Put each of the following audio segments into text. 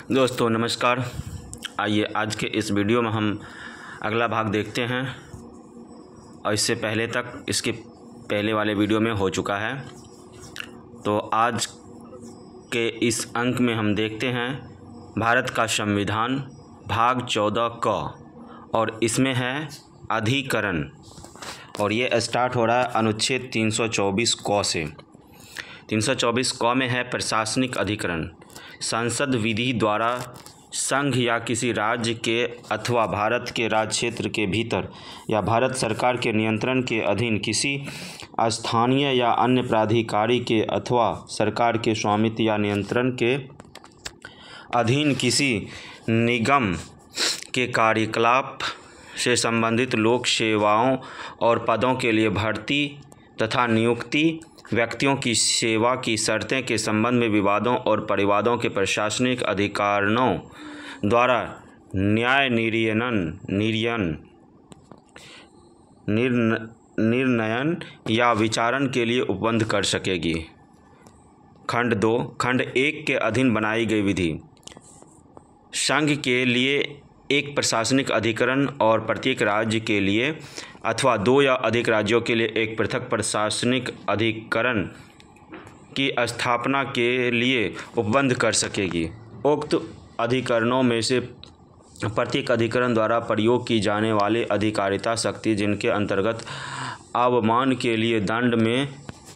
दोस्तों नमस्कार। आइए आज के इस वीडियो में हम अगला भाग देखते हैं और इससे पहले तक इसके पहले वाले वीडियो में हो चुका है। तो आज के इस अंक में हम देखते हैं भारत का संविधान भाग 14 क और इसमें है अधिकरण और ये स्टार्ट हो रहा है अनुच्छेद 324 क से। 324 क में है प्रशासनिक अधिकरण। संसद विधि द्वारा संघ या किसी राज्य के अथवा भारत के राज्य क्षेत्र के भीतर या भारत सरकार के नियंत्रण के अधीन किसी स्थानीय या अन्य प्राधिकारी के अथवा सरकार के स्वामित्व या नियंत्रण के अधीन किसी निगम के कार्यकलाप से संबंधित लोक सेवाओं और पदों के लिए भर्ती तथा नियुक्ति, व्यक्तियों की सेवा की शर्तें के संबंध में विवादों और परिवादों के प्रशासनिक अधिकारियों द्वारा न्याय निर्णयन या विचारण के लिए उपबंध कर सकेगी। खंड 2 खंड 1 के अधीन बनाई गई विधि। संघ के लिए एक प्रशासनिक अधिकरण और प्रत्येक राज्य के लिए अथवा 2 या अधिक राज्यों के लिए एक पृथक प्रशासनिक अधिकरण की स्थापना के लिए उपबंध कर सकेगी। उक्त अधिकरणों में से प्रत्येक अधिकरण द्वारा प्रयोग की जाने वाली अधिकारिता शक्ति, जिनके अंतर्गत अवमान के लिए दंड में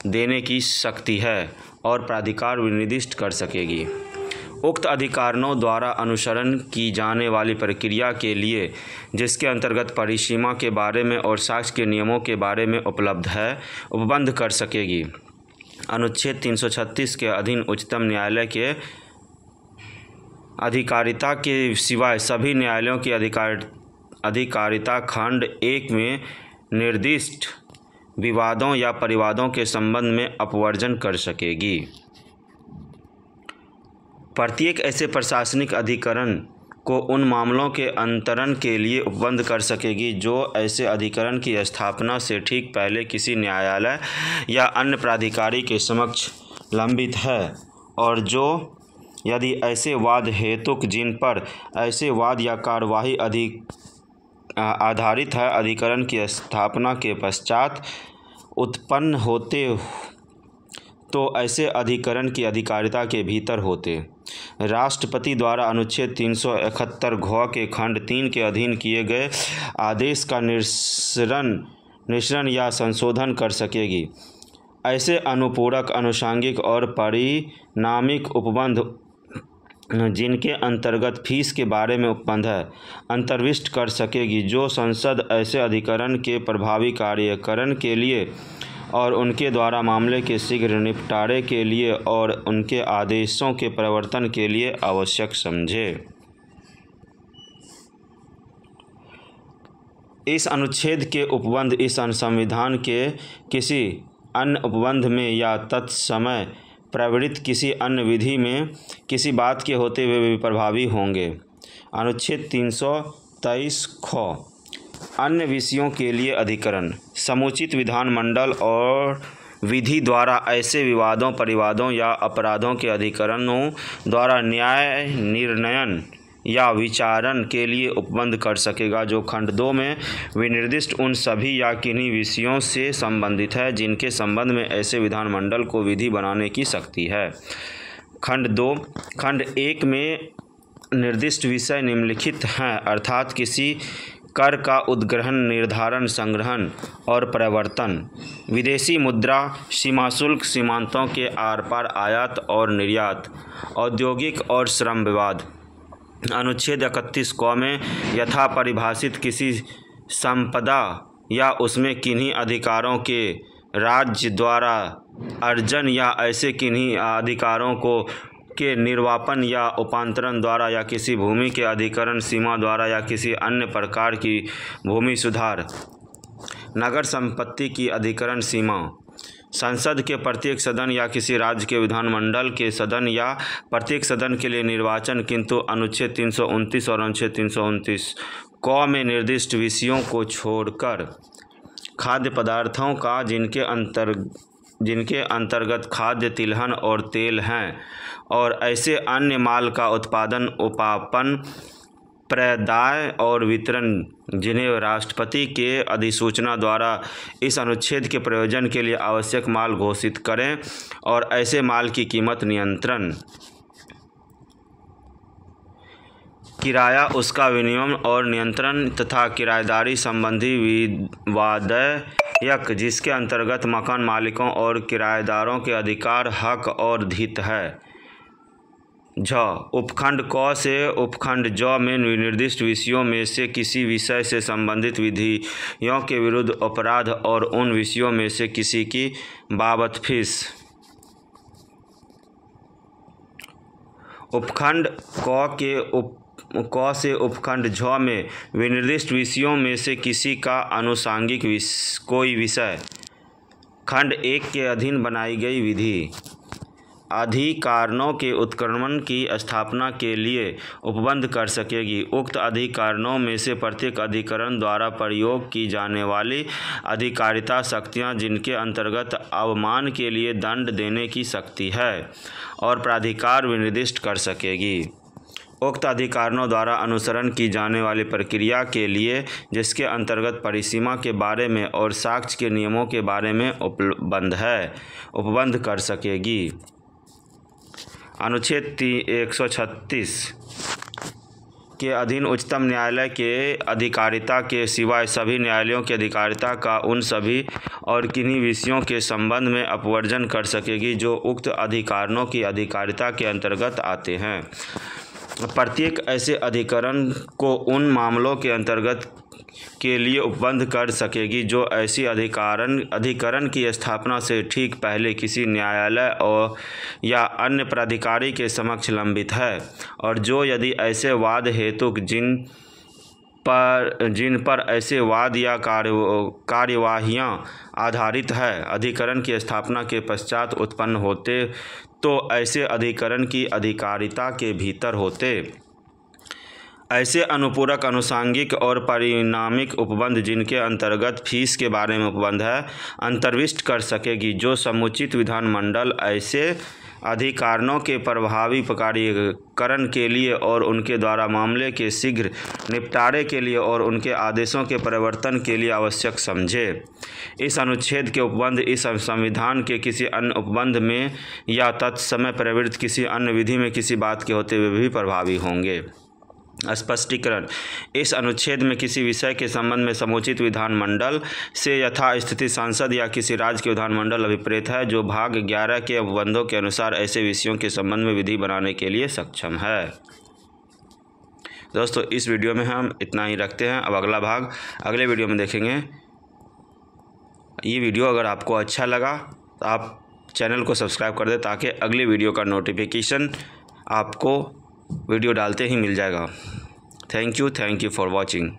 देने की शक्ति है और प्राधिकार विनिर्दिष्ट कर सकेगी। उक्त अधिकारियों द्वारा अनुसरण की जाने वाली प्रक्रिया के लिए जिसके अंतर्गत परिसीमा के बारे में और साक्ष्य के नियमों के बारे में उपलब्ध है, उपबंध कर सकेगी। अनुच्छेद 336 के अधीन उच्चतम न्यायालय के अधिकारिता के सिवाय सभी न्यायालयों की अधिकारिता खंड 1 में निर्दिष्ट विवादों या परिवादों के संबंध में अपवर्जन कर सकेगी। प्रत्येक ऐसे प्रशासनिक अधिकरण को उन मामलों के अंतरण के लिए उपबंध कर सकेगी जो ऐसे अधिकरण की स्थापना से ठीक पहले किसी न्यायालय या अन्य प्राधिकारी के समक्ष लंबित है और जो यदि ऐसे वाद हेतुक जिन पर ऐसे वाद या कार्यवाही आधारित है अधिकरण की स्थापना के पश्चात उत्पन्न होते तो ऐसे अधिकरण की अधिकारिता के भीतर होते। राष्ट्रपति द्वारा अनुच्छेद 371 घ के खंड 3 के अधीन किए गए आदेश का निश्चरण या संशोधन कर सकेगी। ऐसे अनुपूरक, अनुषांगिक और परिणामिक उपबंध जिनके अंतर्गत फीस के बारे में उपबंध है, अंतर्विष्ट कर सकेगी, जो संसद ऐसे अधिकरण के प्रभावी कार्यकरण के लिए और उनके द्वारा मामले के शीघ्र निपटारे के लिए और उनके आदेशों के प्रवर्तन के लिए आवश्यक समझे। इस अनुच्छेद के उपबंध इस संविधान के किसी अन्य उपबंध में या तत्समय प्रवृत्त किसी अन्य विधि में किसी बात के होते हुए भी प्रभावी होंगे। अनुच्छेद 323 ख अन्य विषयों के लिए अधिकरण। समुचित विधानमंडल और विधि द्वारा ऐसे विवादों, परिवादों या अपराधों के अधिकरणों द्वारा न्याय निर्णयन या विचारण के लिए उपबंध कर सकेगा जो खंड 2 में विनिर्दिष्ट उन सभी या किन्हीं विषयों से संबंधित है जिनके संबंध में ऐसे विधानमंडल को विधि बनाने की शक्ति है। खंड 2 खंड 1 में निर्दिष्ट विषय निम्नलिखित हैं, अर्थात किसी कर का उद्ग्रहण, निर्धारण, संग्रहण और प्रवर्तन, विदेशी मुद्रा, सीमा शुल्क, सीमांतों के आर पार आयात और निर्यात, औद्योगिक और श्रम विवाद। अनुच्छेद 31 क में यथा परिभाषित किसी संपदा या उसमें किन्हीं अधिकारों के राज्य द्वारा अर्जन या ऐसे किन्हीं अधिकारों को के निर्वापन या उपांतरण द्वारा या किसी भूमि के अधिकरण सीमा द्वारा या किसी अन्य प्रकार की भूमि सुधार, नगर संपत्ति की अधिकरण सीमा, संसद के प्रत्येक सदन या किसी राज्य के विधानमंडल के सदन या प्रत्येक सदन के लिए निर्वाचन, किंतु अनुच्छेद 329 और अनुच्छेद 329 क में निर्दिष्ट विषयों को छोड़कर खाद्य पदार्थों का जिनके जिनके अंतर्गत खाद्य, तिलहन और तेल हैं, और ऐसे अन्य माल का उत्पादन, उपापन, प्रदाय और वितरण जिन्हें राष्ट्रपति के अधिसूचना द्वारा इस अनुच्छेद के प्रयोजन के लिए आवश्यक माल घोषित करें, और ऐसे माल की कीमत नियंत्रण, किराया, उसका विनियमन और नियंत्रण तथा किराएदारी संबंधी विवादयक जिसके अंतर्गत मकान मालिकों और किराएदारों के अधिकार, हक और हित है। झ उपखंड क से उपखंड ज में निर्दिष्ट विषयों में से किसी विषय से संबंधित विधियों के विरुद्ध अपराध और उन विषयों में से किसी की बाबत फीस। उपखंड क से उपखंड झ में विनिर्दिष्ट विषयों में से किसी का आनुषंगिक कोई विषय खंड 1 के अधीन बनाई गई विधि अधिकारणों के उत्क्रमण की स्थापना के लिए उपबंध कर सकेगी। उक्त अधिकारणों में से प्रत्येक अधिकरण द्वारा प्रयोग की जाने वाली अधिकारिता शक्तियां, जिनके अंतर्गत अवमान के लिए दंड देने की शक्ति है, और प्राधिकार विनिर्दिष्ट कर सकेगी। उक्त अधिकारणों द्वारा अनुसरण की जाने वाली प्रक्रिया के लिए जिसके अंतर्गत परिसीमा के बारे में और साक्ष्य के नियमों के बारे में उपबंध कर सकेगी। अनुच्छेद 136 के अधीन उच्चतम न्यायालय के अधिकारिता के सिवाय सभी न्यायालयों की अधिकारिता का उन सभी और किन्हीं विषयों के संबंध में अपवर्जन कर सकेगी जो उक्त अधिकारणों की अधिकारिता के अंतर्गत आते हैं। प्रत्येक ऐसे अधिकरण को उन मामलों के अंतर्गत के लिए उपबंध कर सकेगी जो ऐसी अधिकरण की स्थापना से ठीक पहले किसी न्यायालय और या अन्य प्राधिकारी के समक्ष लंबित है, और जो यदि ऐसे वाद हेतु जिन पर ऐसे वाद या कार्यवाहियां आधारित है अधिकरण की स्थापना के पश्चात उत्पन्न होते, तो ऐसे अधिकरण की अधिकारिता के भीतर होते। ऐसे अनुपूरक, आनुषंगिक और परिणामिक उपबंध जिनके अंतर्गत फीस के बारे में उपबंध है अंतर्विष्ट कर सकेगी, जो समुचित विधानमंडल ऐसे अधिकारणों के प्रभावी प्रक्रियाकरण के लिए और उनके द्वारा मामले के शीघ्र निपटारे के लिए और उनके आदेशों के परिवर्तन के लिए आवश्यक समझे। इस अनुच्छेद के उपबंध इस संविधान के किसी अन्य उपबंध में या तत्समय प्रवृत्त किसी अन्य विधि में किसी बात के होते हुए भी प्रभावी होंगे। स्पष्टीकरण: इस अनुच्छेद में किसी विषय के संबंध में समुचित विधानमंडल से यथास्थिति सांसद या किसी राज्य के विधानमंडल अभिप्रेत है जो भाग 11 के उपबंधों के अनुसार ऐसे विषयों के संबंध में विधि बनाने के लिए सक्षम है। दोस्तों, इस वीडियो में हम इतना ही रखते हैं। अब अगला भाग अगले वीडियो में देखेंगे। ये वीडियो अगर आपको अच्छा लगा तो आप चैनल को सब्सक्राइब कर दें ताकि अगले वीडियो का नोटिफिकेशन आपको वीडियो डालते ही मिल जाएगा। Thank you for watching.